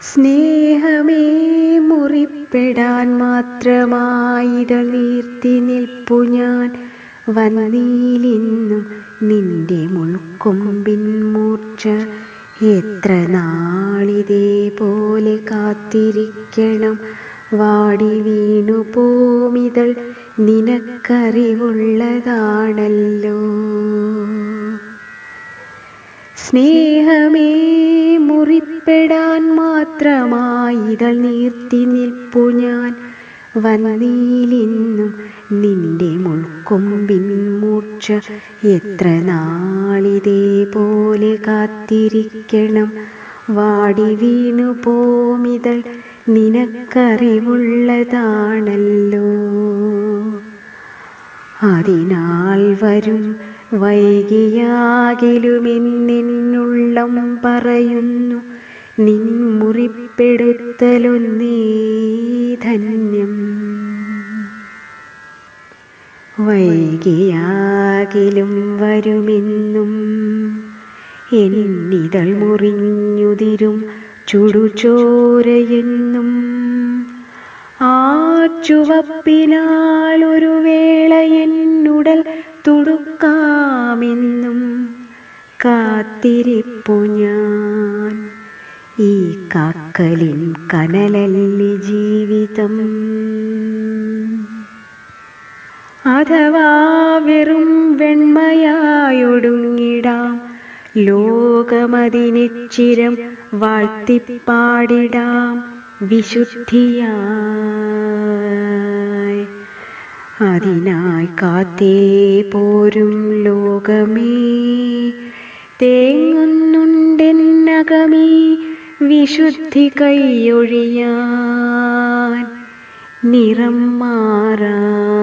സ്നേഹമേ മുറിപ്പെടാൻ മാത്രമായിതൾ നീർത്തി നിൽപ്പു ഞാൻ വന്നീലിന്നും നിന്റെ മുൾക്കൊമ്പിൻ മൂർച്ച. എത്ര നാളിതേപോലെ കാത്തിരിക്കണം, വാടി വീണു പോമിതൾ നിനക്കറിവുള്ളതാണല്ലോ. സ്നേഹമേ മുറിപ്പെടാൻ മാത്രമായിതൾ നീർത്തി നിൽപ്പു ഞാൻ വന്നീലിന്നും നിന്റെ മുൾക്കൊമ്പിൻ മൂർച്ച. എത്ര നാളിതേപോലെ കാത്തിരിക്കണം, വാടി വീണു പോമിതൾ നിനക്കറിവുള്ളതാണല്ലോ. അതിനാൽ വരും വൈകിയാകിലുമെന്നുള്ളം പറയുന്നു, നിൻ മുറിപ്പെടുത്തലൊന്നേ ധന്യം. വൈകിയാകിലും വരുമെന്നും എന്നിതൾ മുറിഞ്ഞുതിരും ചുടുചോരയെന്നും. ആ ചുവപ്പിനാൽ ഒരു വേള എന്നുടൽ തുടുക്കാമെന്നും കാത്തിരിപ്പു ഞാൻ. ഈ കാക്കലിൻ കനലല്ലി ജീവിതം. അഥവാ വെറും വെണ്മയായൊടുങ്ങിടാം, ലോകമതിനിച്ചിരം വാഴ്ത്തിപ്പാടിടാം വിശുദ്ധിയായി. അതിനായി കാത്തേ പോരും ലോകമേ, തേങ്ങുന്നുണ്ടെന്നകമീ വിശുദ്ധി കൈയൊഴിയാൻ, നിറം മാറാൻ.